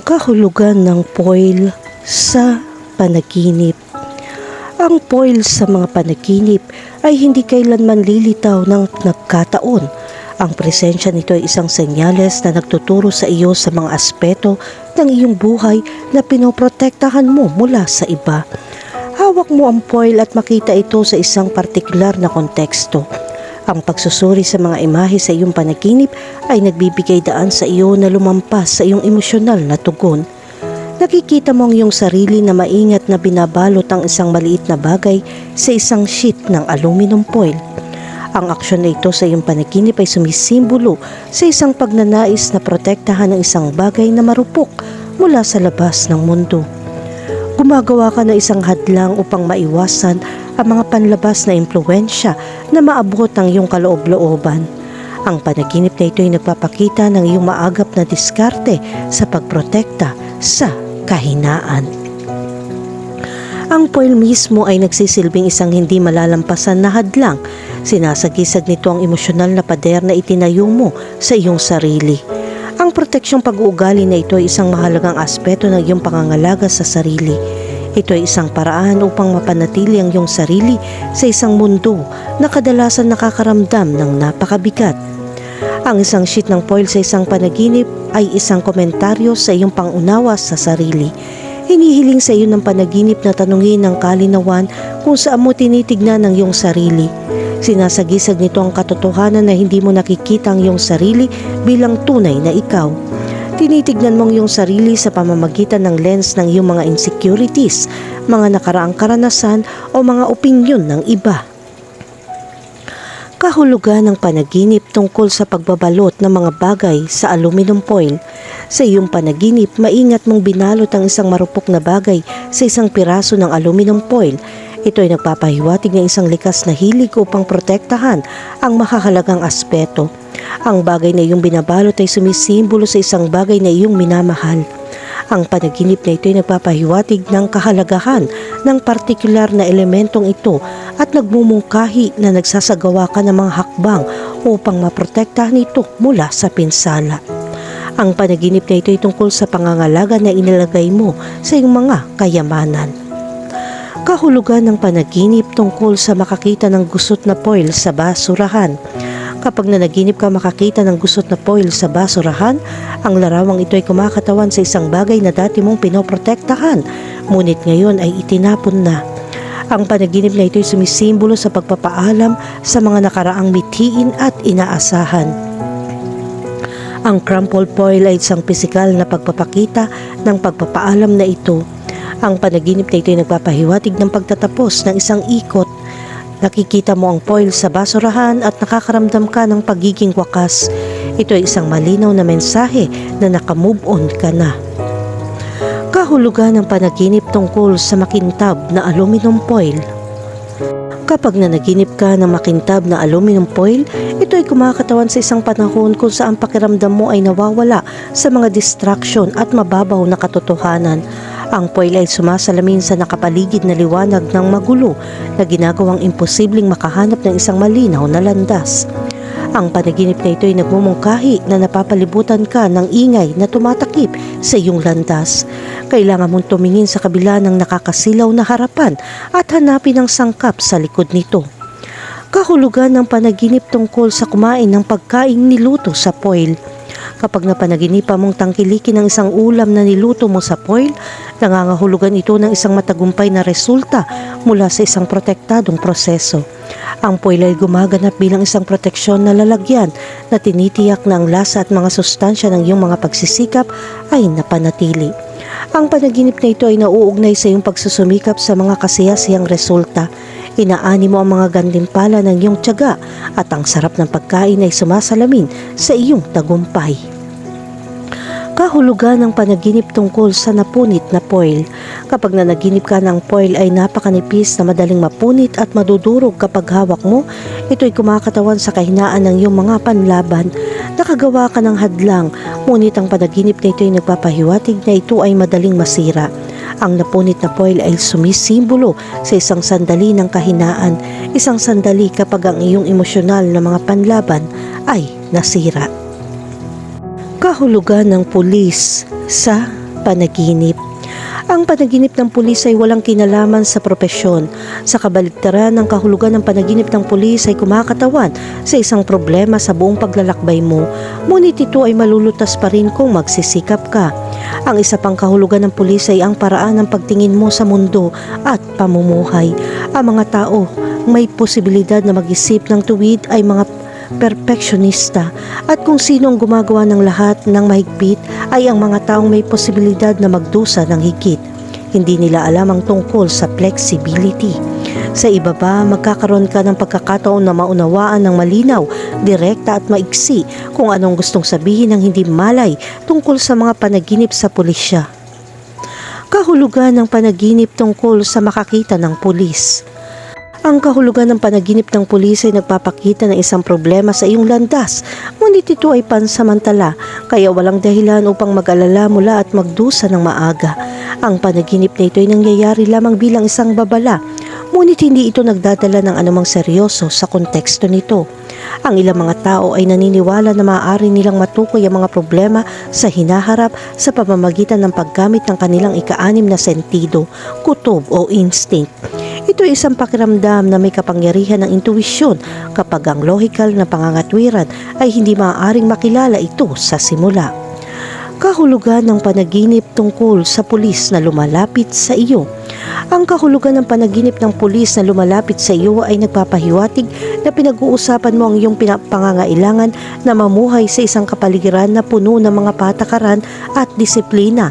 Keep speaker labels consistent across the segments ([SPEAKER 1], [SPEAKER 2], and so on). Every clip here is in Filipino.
[SPEAKER 1] Kahulugan ng foil sa panaginip. Ang foil sa mga panaginip ay hindi kailanman lilitaw ng nagkataon. Ang presensya nito ay isang senyales na nagtuturo sa iyo sa mga aspeto ng iyong buhay na pinoprotektahan mo mula sa iba. Hawak mo ang foil at makita ito sa isang partikular na konteksto. Ang pagsusuri sa mga imahe sa iyong panaginip ay nagbibigay daan sa iyo na lumampas sa iyong emosyonal na tugon. Nakikita mo ang iyong sarili na maingat na binabalot ang isang maliit na bagay sa isang sheet ng aluminum foil. Ang aksyon na ito sa iyong panaginip ay sumisimbolo sa isang pagnanais na protektahan ng isang bagay na marupok mula sa labas ng mundo. Gumagawa ka ng isang hadlang upang maiwasan ang mga panlabas na impluwensya na maabot ang iyong kaloob-looban. Ang panaginip na ito ay nagpapakita ng iyong maagap na diskarte sa pagprotekta sa kahinaan. Ang foil mismo ay nagsisilbing isang hindi malalampasan na hadlang. Sinasagisag nito ang emosyonal na pader na itinayo mo sa iyong sarili. Ang proteksyong pag-uugali na ito ay isang mahalagang aspeto ng iyong pangangalaga sa sarili. Ito ay isang paraan upang mapanatili ang iyong sarili sa isang mundo na kadalasan nakakaramdam ng napakabigat. Ang isang sheet ng foil sa isang panaginip ay isang komentaryo sa iyong pangunawa sa sarili. Hinihiling sa iyo ng panaginip na tanungin ng kalinawan kung saan mo tinitignan ang iyong sarili. Sinasagisag nito ang katotohanan na hindi mo nakikita ang iyong sarili bilang tunay na ikaw. Tinitignan mo ang iyong sarili sa pamamagitan ng lens ng iyong mga insecurities, mga nakaraang karanasan o mga opinyon ng iba. Kahulugan ng panaginip tungkol sa pagbabalot ng mga bagay sa aluminum foil. Sa iyong panaginip, maingat mong binalot ang isang marupok na bagay sa isang piraso ng aluminum foil. Ito ay nagpapahiwatig ng isang likas na hilig upang protektahan ang makakalagang aspeto. Ang bagay na iyong binabalot ay sumisimbolo sa isang bagay na iyong minamahal. Ang panaginip na ito ay nagpapahiwatig ng kahalagahan ng partikular na elementong ito at nagmumungkahi na nagsasagawa ka ng mga hakbang upang maprotektahan ito mula sa pinsala. Ang panaginip na ito ay tungkol sa pangangalaga na inilagay mo sa iyong mga kayamanan. Kahulugan ng panaginip tungkol sa makakita ng gusot na foil sa basurahan. Kapag nanaginip ka makakita ng gusot na foil sa basurahan, ang larawang ito ay kumakatawan sa isang bagay na dati mong pinoprotektahan, ngunit ngayon ay itinapon na. Ang panaginip na ito ay sumisimbolo sa pagpapaalam sa mga nakaraang mithiin at inaasahan. Ang crumpled foil ay isang pisikal na pagpapakita ng pagpapaalam na ito. Ang panaginip na ito ay nagpapahiwatig ng pagtatapos ng isang ikot. Nakikita mo ang foil sa basurahan at nakakaramdam ka ng pagiging wakas. Ito ay isang malinaw na mensahe na nakamove on ka na. Kahulugan ng panaginip tungkol sa makintab na aluminum foil. Kapag nanaginip ka ng makintab na aluminum foil, ito ay kumakatawan sa isang panahon kung saan pakiramdam mo ay nawawala sa mga distraction at mababaw na katotohanan. Ang foil ay sumasalamin sa nakapaligid na liwanag ng magulo na ginagawang imposibleng makahanap ng isang malinaw na landas. Ang panaginip na ito ay nagmumungkahi na napapalibutan ka ng ingay na tumatakip sa iyong landas. Kailangan mong tumingin sa kabila ng nakakasilaw na harapan at hanapin ang sangkap sa likod nito. Kahulugan ng panaginip tungkol sa kumain ng pagkaing niluto sa foil. Kapag napanaginipan mong tangkilikin ng isang ulam na niluto mo sa foil, nangangahulugan ito ng isang matagumpay na resulta mula sa isang protektadong proseso. Ang foil ay gumaganap bilang isang proteksyon na lalagyan na tinitiyak na ang lasa at mga sustansya ng iyong mga pagsisikap ay napanatili. Ang panaginip na ito ay nauugnay sa iyong pagsusumikap sa mga kasiyasiyang resulta. Inaani mo ang mga gantimpala ng iyong tiyaga at ang sarap ng pagkain ay sumasalamin sa iyong tagumpay. Kahulugan ng panaginip tungkol sa napunit na foil. Kapag nanaginip ka ng foil ay napakanipis na madaling mapunit at madudurog kapag hawak mo, ito ay kumakatawan sa kahinaan ng iyong mga panlaban. Nakagawa ka ng hadlang, ngunit ang panaginip na ito ay nagpapahiwatig na ito ay madaling masira. Ang napunit na foil ay sumisimbolo sa isang sandali ng kahinaan, isang sandali kapag ang iyong emosyonal na mga panlaban ay nasira. Kahulugan ng pulis sa panaginip. Ang panaginip ng pulis ay walang kinalaman sa propesyon. Sa kabaligtaran, ang kahulugan ng panaginip ng pulis ay kumakatawan sa isang problema sa buong paglalakbay mo, ngunit ito ay malulutas pa rin kung magsisikap ka. Ang isa pang kahulugan ng pulis ay ang paraan ng pagtingin mo sa mundo at pamumuhay. Ang mga tao may posibilidad na mag-isip ng tuwid ay mga perfeksyonista, at kung sino ang gumagawa ng lahat ng mahigpit ay ang mga taong may posibilidad na magdusa ng higit. Hindi nila alam ang tungkol sa flexibility. Sa iba pa, magkakaroon ka ng pagkakataon na maunawaan ng malinaw, direkta at maiksi kung anong gustong sabihin ng hindi malay tungkol sa mga panaginip sa pulisya. Kahulugan ng panaginip tungkol sa makakita ng pulis. Ang kahulugan ng panaginip ng pulis ay nagpapakita ng isang problema sa iyong landas, ngunit ito ay pansamantala, kaya walang dahilan upang mag-alala mula at magdusa ng maaga. Ang panaginip na ito ay nangyayari lamang bilang isang babala, ngunit hindi ito nagdadala ng anumang seryoso sa konteksto nito. Ang ilang mga tao ay naniniwala na maaari nilang matukoy ang mga problema sa hinaharap sa pamamagitan ng paggamit ng kanilang ika-6 na sentido, kutob o instinct. Ito ay isang pakiramdam na may kapangyarihan ng intuwisyon kapag ang lohikal na pangangatwiran ay hindi maaaring makilala ito sa simula. Kahulugan ng panaginip tungkol sa pulis na lumalapit sa iyo. Ang kahulugan ng panaginip ng pulis na lumalapit sa iyo ay nagpapahiwatig na pinag-uusapan mo ang iyong pangangailangan na mamuhay sa isang kapaligiran na puno ng mga patakaran at disiplina.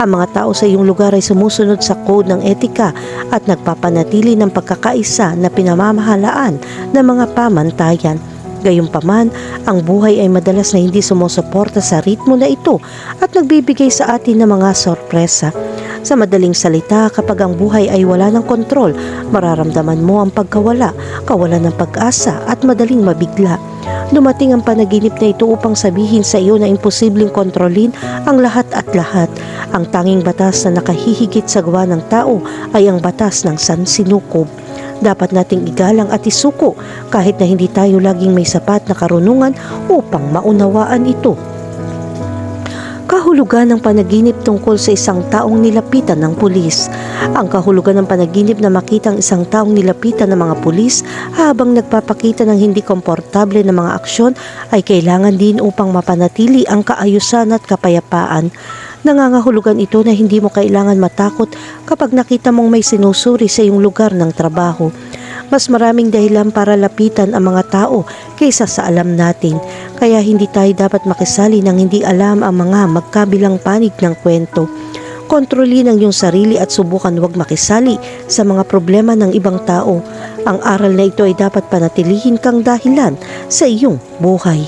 [SPEAKER 1] Ang mga tao sa iyong lugar ay sumusunod sa code ng etika at nagpapanatili ng pagkakaisa na pinamamahalaan ng mga pamantayan. Gayunpaman, ang buhay ay madalas na hindi sumusuporta sa ritmo na ito at nagbibigay sa atin ng mga sorpresa. Sa madaling salita, kapag ang buhay ay wala ng kontrol, mararamdaman mo ang pagkawala, kawalan ng pag-asa at madaling mabigla. Dumating ang panaginip na ito upang sabihin sa iyo na imposibleng kontrolin ang lahat at lahat. Ang tanging batas na nakahihigit sa gawa ng tao ay ang batas ng sansinukob. Dapat nating igalang at isuko kahit na hindi tayo laging may sapat na karunungan upang maunawaan ito. Kahulugan ng panaginip tungkol sa isang taong nilapitan ng pulis. Ang kahulugan ng panaginip na makita ang isang taong nilapitan ng mga pulis habang nagpapakita ng hindi komportable na mga aksyon ay kailangan din upang mapanatili ang kaayusan at kapayapaan. Nangangahulugan ito na hindi mo kailangan matakot kapag nakita mong may sinusuri sa iyong lugar ng trabaho. Mas maraming dahilan para lapitan ang mga tao kaysa sa alam natin, kaya hindi tayo dapat makisali ng hindi alam ang mga magkabilang panig ng kwento. Kontrolin ang iyong sarili at subukan huwag makisali sa mga problema ng ibang tao. Ang aral na ito ay dapat panatilihin kang dahilan sa iyong buhay.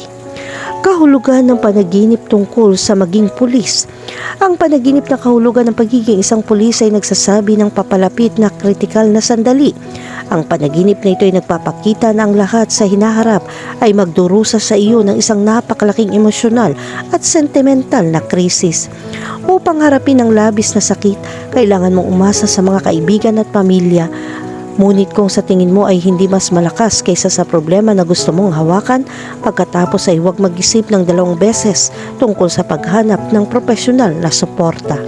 [SPEAKER 1] Kahulugan ng panaginip tungkol sa maging pulis. Ang panaginip na kahulugan ng pagiging isang pulis ay nagsasabi ng papalapit na kritikal na sandali. Ang panaginip na ito ay nagpapakita na ang lahat sa hinaharap ay magdurusa sa iyo ng isang napakalaking emosyonal at sentimental na krisis. Upang harapin ang labis na sakit, kailangan mong umasa sa mga kaibigan at pamilya. Ngunit kung sa tingin mo ay hindi mas malakas kaysa sa problema na gusto mong hawakan, pagkatapos ay huwag mag-isip ng 2 beses tungkol sa paghanap ng profesional na suporta.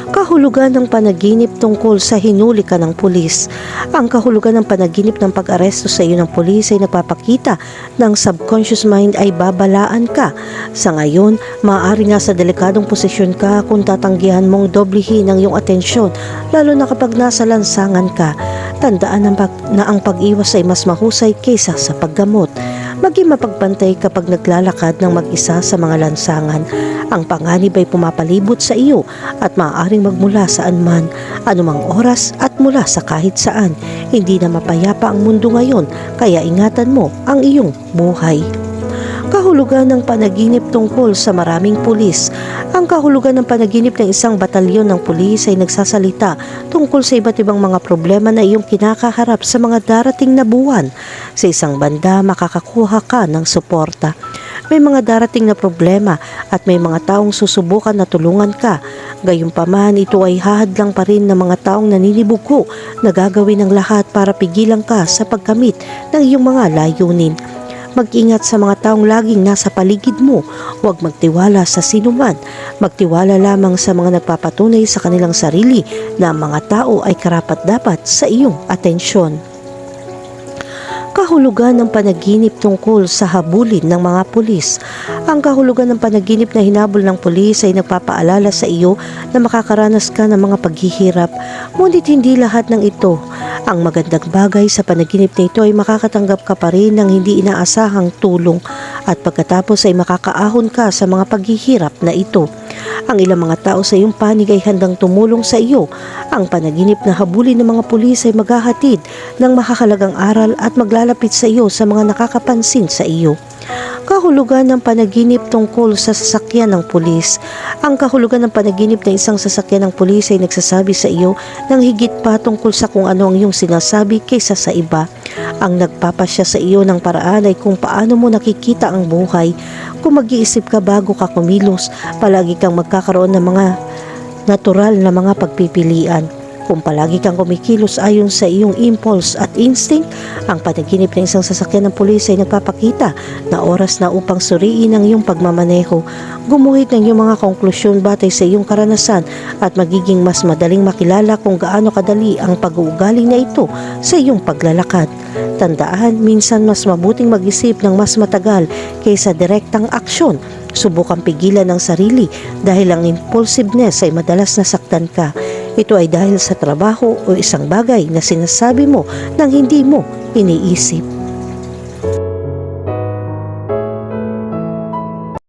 [SPEAKER 1] Kahulugan ng panaginip tungkol sa hinuli ka ng pulis. Ang kahulugan ng panaginip ng pag-aresto sa iyo ng pulis ay nagpapakita ng subconscious mind ay babalaan ka. Sa ngayon, maaari nga sa delikadong posisyon ka kung tatanggihan mong doblihin ang iyong atensyon, lalo na kapag nasa lansangan ka. Tandaan na ang pag-iwas ay mas mahusay kaysa sa paggamot. Maging mapagpantay kapag naglalakad ng mag-isa sa mga lansangan. Ang panganib ay pumapalibot sa iyo at maaaring magmula saan man, anumang oras at mula sa kahit saan. Hindi na mapayapa ang mundo ngayon, kaya ingatan mo ang iyong buhay. Kahulugan ng panaginip tungkol sa maraming pulis. Ang kahulugan ng panaginip ng isang batalyon ng pulis ay nagsasalita tungkol sa iba't ibang mga problema na iyong kinakaharap sa mga darating na buwan. Sa isang banda, makakakuha ka ng suporta. May mga darating na problema at may mga taong susubukan na tulungan ka. Gayunpaman, ito ay hahadlang pa rin ng mga taong naninibugo na gagawin ang lahat para pigilan ka sa pagkamit ng iyong mga layunin. Mag-ingat sa mga taong laging nasa paligid mo. Huwag magtiwala sa sinuman. Magtiwala lamang sa mga nagpapatunay sa kanilang sarili na ang mga tao ay karapat-dapat sa iyong atensyon. Kahulugan ng panaginip tungkol sa habulin ng mga pulis. Ang kahulugan ng panaginip na hinabol ng pulis ay nagpapaalala sa iyo na makakaranas ka ng mga paghihirap, ngunit hindi lahat ng ito. Ang magandang bagay sa panaginip na ito ay makakatanggap ka pa rin ng hindi inaasahang tulong at pagkatapos ay makakaahon ka sa mga paghihirap na ito. Ang ilang mga tao sa iyong panig ay handang tumulong sa iyo. Ang panaginip na habulin ng mga pulis ay maghahatid ng makakalagang aral at maglalapit sa iyo sa mga nakakapansin sa iyo. Kahulugan ng panaginip tungkol sa sasakyan ng pulis. Ang kahulugan ng panaginip na isang sasakyan ng pulis ay nagsasabi sa iyo ng higit pa tungkol sa kung ano ang iyong sinasabi kaysa sa iba. Ang nagpapasya sa iyo ng paraan ay kung paano mo nakikita ang buhay. Kung mag-iisip ka bago ka kumilos, palagi kang magkakaroon ng mga natural na mga pagpipilian. Kung palagi kang kumikilos ayon sa iyong impulse at instinct, ang panaginip ng isang sasakyan ng pulis ay nagpapakita na oras na upang suriin ang iyong pagmamaneho. Gumuhit ng iyong mga konklusyon batay sa iyong karanasan at magiging mas madaling makilala kung gaano kadali ang pag-uugali na ito sa iyong paglalakad. Tandaan, minsan mas mabuting mag-isip ng mas matagal kaysa direktang aksyon. Subukang pigilan ang sarili dahil ang impulsiveness ay madalas nasaktan ka. Ito ay dahil sa trabaho o isang bagay na sinasabi mo nang hindi mo iniisip.